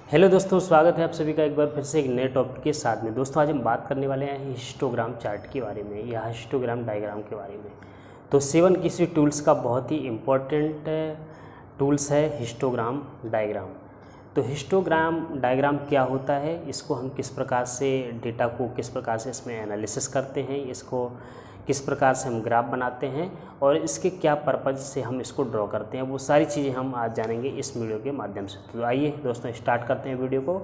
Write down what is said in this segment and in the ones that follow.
Hello दोस्तों, स्वागत है आप सभी का एक बार फिर से एक नए टॉपिक के साथ में। दोस्तों आज हम बात करने वाले हैं हिस्टोग्राम चार्ट के बारे में या हिस्टोग्राम डायग्राम के बारे में। तो सेवन किसी टूल्स का बहुत ही इम्पोर्टेंट टूल्स है हिस्टोग्राम डायग्राम। तो हिस्टोग्राम डायग्राम क्या होता है, इसको हम किस प्रकार से डेटा को किस प्रकार से इसमें एनालिसिस करते हैं, इसको किस प्रकार से हम ग्राफ बनाते हैं और इसके क्या पर्पज़ से हम इसको ड्रॉ करते हैं, वो सारी चीज़ें हम आज जानेंगे इस वीडियो के माध्यम से। तो आइए दोस्तों स्टार्ट करते हैं वीडियो को।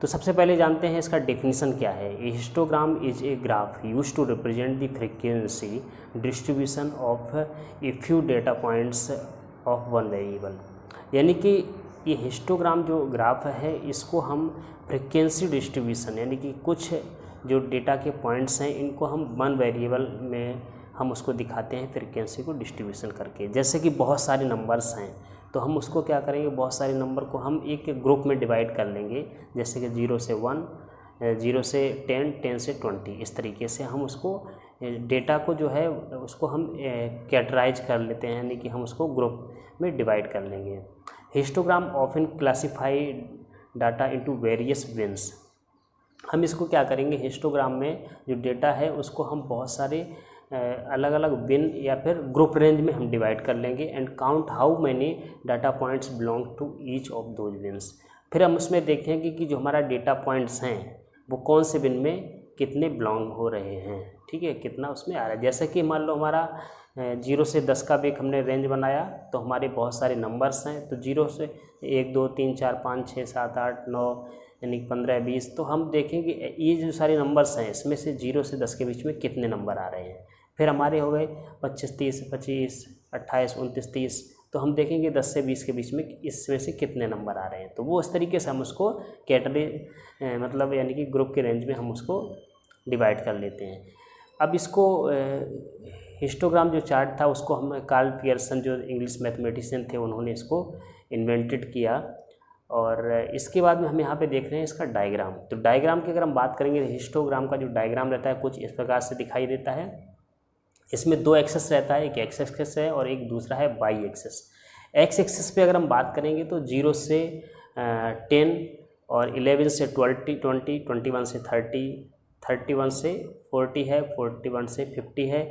तो सबसे पहले जानते हैं इसका डेफिनेशन क्या है। A histogram is a graph use to represent the frequency distribution of a few data points of one variable. यानी कि ये हिस्टोग्राम जो ग्राफ है इसको हम फ्रीक्वेंसी डिस्ट्रीब्यूशन यानी कि कुछ जो डेटा के पॉइंट्स हैं इनको हम वन वेरिएबल में हम उसको दिखाते हैं फ्रीक्वेंसी को डिस्ट्रीब्यूशन करके। जैसे कि बहुत सारे नंबर्स हैं तो हम उसको क्या करेंगे, बहुत सारे नंबर को हम एक ग्रुप में डिवाइड कर लेंगे। जैसे कि 0 से 1, 0 से 10, 10 से 20, इस तरीके से हम उसको डेटा को जो है उसको हम कैटेगराइज कर लेते हैं, यानी कि हम उसको ग्रुप में डिवाइड कर लेंगे। Histogram often classified data into various beans. हम इसको क्या करेंगे, हिस्टोग्राम में जो डेटा है उसको हम बहुत सारे अलग अलग बिन या फिर ग्रुप रेंज में हम डिवाइड कर लेंगे and count how many data points belong to each of those bins. फिर हम उसमें देखेंगे कि जो हमारा डेटा पॉइंट्स हैं वो कौन से बिन में कितने बिलोंग हो रहे हैं, ठीक है, कितना उसमें आ रहा है। जैसे कि मान लो हमारा 0 से 10 का भी एक हमने रेंज बनाया, तो हमारे बहुत सारे नंबर्स हैं। तो 0 से 1 2 3 4 5 6 7 8 9 यानी 15 20, तो हम देखेंगे ये जो सारे नंबर्स हैं इसमें से 0 से 10 के बीच में कितने नंबर आ रहे हैं। फिर हमारे हो गए 25 30 25 28 29 30, तो हम देखेंगे 10 से 20 के बीच में इसमें से कितने नंबर आ रहे हैं। तो वो इस तरीके से हम उसको कैटेगरी मतलब यानी कि ग्रुप के रेंज में हम उसको डिवाइड कर लेते हैं। अब इसको हिस्टोग्राम जो चार्ट था उसको हम कार्ल पियर्सन जो इंग्लिश मैथमेटिशियन थे उन्होंने इसको इन्वेंटेड किया। और इसके बाद में हम यहाँ पे देख रहे हैं इसका डायग्राम। तो डायग्राम की अगर हम बात करेंगे तो हिस्टोग्राम का जो डायग्राम रहता है कुछ इस प्रकार से दिखाई देता है। इसमें 2 एक्सेस रहता है, एक एक्स एक्सेस है और एक दूसरा है वाई एक्सेस। एक्स एक्सेस पे अगर हम बात करेंगे तो 0 से 10 और 11 से 20 20, 21 से 30, 31 से 40 है, 41 से 50 है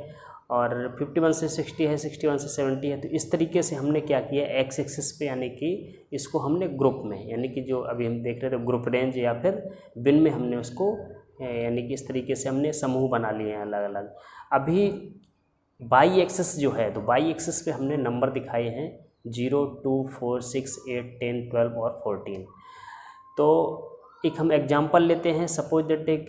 और 51 से 60 है, 61 से 70 है। तो इस तरीके से हमने क्या किया, एक्स एक्सिस पे यानी कि इसको हमने ग्रुप में यानी कि जो अभी हम देख रहे थे ग्रुप रेंज या फिर बिन में हमने उसको यानी कि इस तरीके से हमने समूह बना लिए हैं अलग अलग। अभी वाई एक्सिस जो है तो वाई एक्सिस पे हमने नंबर दिखाए हैं 0 2 4 6 8 10 12 और 14। तो एक हम एग्जांपल लेते हैं। सपोज दैट एक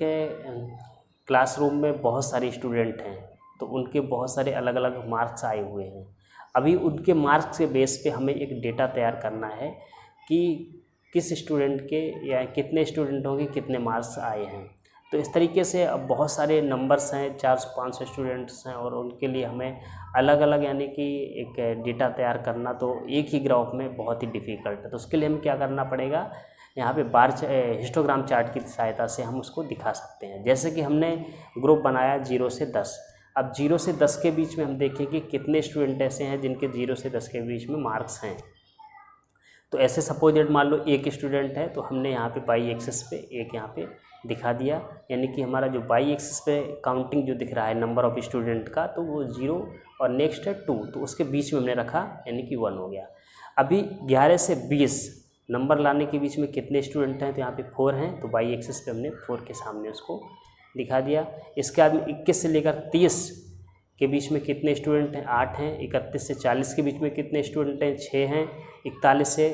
क्लासरूम में बहुत सारे स्टूडेंट हैं तो उनके बहुत सारे अलग अलग मार्क्स आए हुए हैं। अभी उनके मार्क्स के बेस पे हमें एक डेटा तैयार करना है कि किस स्टूडेंट के या कितने स्टूडेंटों के कितने मार्क्स आए हैं। तो इस तरीके से अब बहुत सारे नंबर्स हैं, 400-500 स्टूडेंट्स हैं और उनके लिए हमें अलग अलग यानी कि एक डेटा तैयार करना तो एक ही ग्राफ में बहुत ही डिफ़िकल्ट है। तो उसके लिए हमें क्या करना पड़ेगा, यहाँ पे बार हिस्टोग्राम चार्ट की सहायता से हम उसको दिखा सकते हैं। जैसे कि हमने ग्रुप बनाया 0 से 10। अब 0 से 10 के बीच में हम देखें कि कितने स्टूडेंट ऐसे हैं जिनके 0 से 10 के बीच में मार्क्स हैं। तो ऐसे सपोज दैट मान लो एक स्टूडेंट है तो हमने यहाँ पे वाई एक्सिस पे एक यहाँ पे दिखा दिया, यानी कि हमारा जो वाई एक्सिस पे काउंटिंग जो दिख रहा है नंबर ऑफ स्टूडेंट का तो वो 0 और नेक्स्ट है 2, तो उसके बीच में हमने रखा यानी कि 1 हो गया। अभी 11 से 20 नंबर लाने के बीच में कितने स्टूडेंट हैं, तो यहाँ पे 4 हैं, तो वाई एक्सिस पे हमने 4 के सामने उसको दिखा दिया। इसके बाद में 21 से लेकर 30 के बीच में कितने स्टूडेंट हैं, 8 हैं। 31 से 40 के बीच में कितने स्टूडेंट हैं, 6 हैं। 41 से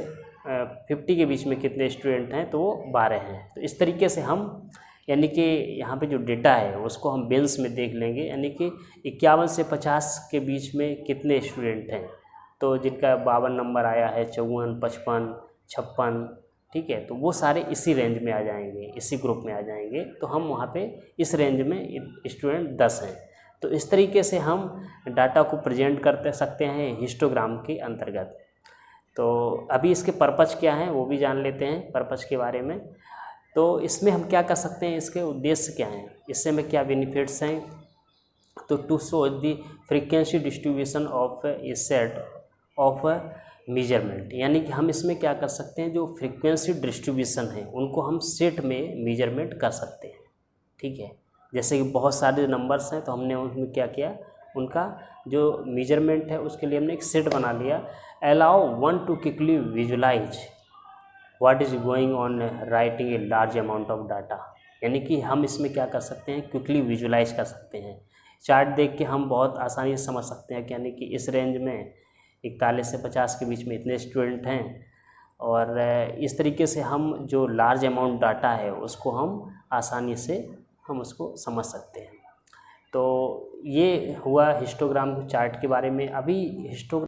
50 के बीच में कितने स्टूडेंट हैं, तो वो 12 हैं। तो इस तरीके से हम यानी कि यहाँ पे जो डेटा है उसको हम बिन्स में देख लेंगे, यानी कि 51 से 50 के बीच में कितने स्टूडेंट हैं, तो जिनका 52 नंबर आया है, 54 55 56, ठीक है, तो वो सारे इसी रेंज में आ जाएंगे, इसी ग्रुप में आ जाएंगे। तो हम वहाँ पे इस रेंज में स्टूडेंट 10 हैं। तो इस तरीके से हम डाटा को प्रेजेंट करते सकते हैं हिस्टोग्राम के अंतर्गत। तो अभी इसके पर्पज़ क्या हैं वो भी जान लेते हैं पर्पज़ के बारे में। तो इसमें हम क्या कर सकते हैं, इसके उद्देश्य क्या हैं, इससे हमें क्या बेनिफिट्स हैं। तो to show the frequency distribution of a set of measurement, यानी कि हम इसमें क्या कर सकते हैं, जो फ्रीक्वेंसी डिस्ट्रीब्यूशन है उनको हम सेट में मीजरमेंट कर सकते हैं। ठीक है, जैसे कि बहुत सारे नंबर्स हैं तो हमने उनमें क्या किया, उनका जो मीजरमेंट है उसके लिए हमने एक सेट बना लिया। Allow one to quickly visualise what is going on writing a large amount of data, यानी कि हम इसमें क्या कर सकते हैं, क्विकली विजुलाइज कर सकते हैं। चार्ट देख के हम बहुत आसानी से समझ सकते हैं कि यानी कि इस रेंज में 41 से 50 के बीच में इतने स्टूडेंट हैं, और इस तरीके से हम जो लार्ज अमाउंट डाटा है उसको हम आसानी से हम उसको समझ सकते हैं। तो ये हुआ हिस्टोग्राम चार्ट के बारे में। अभी हिस्टोग्राम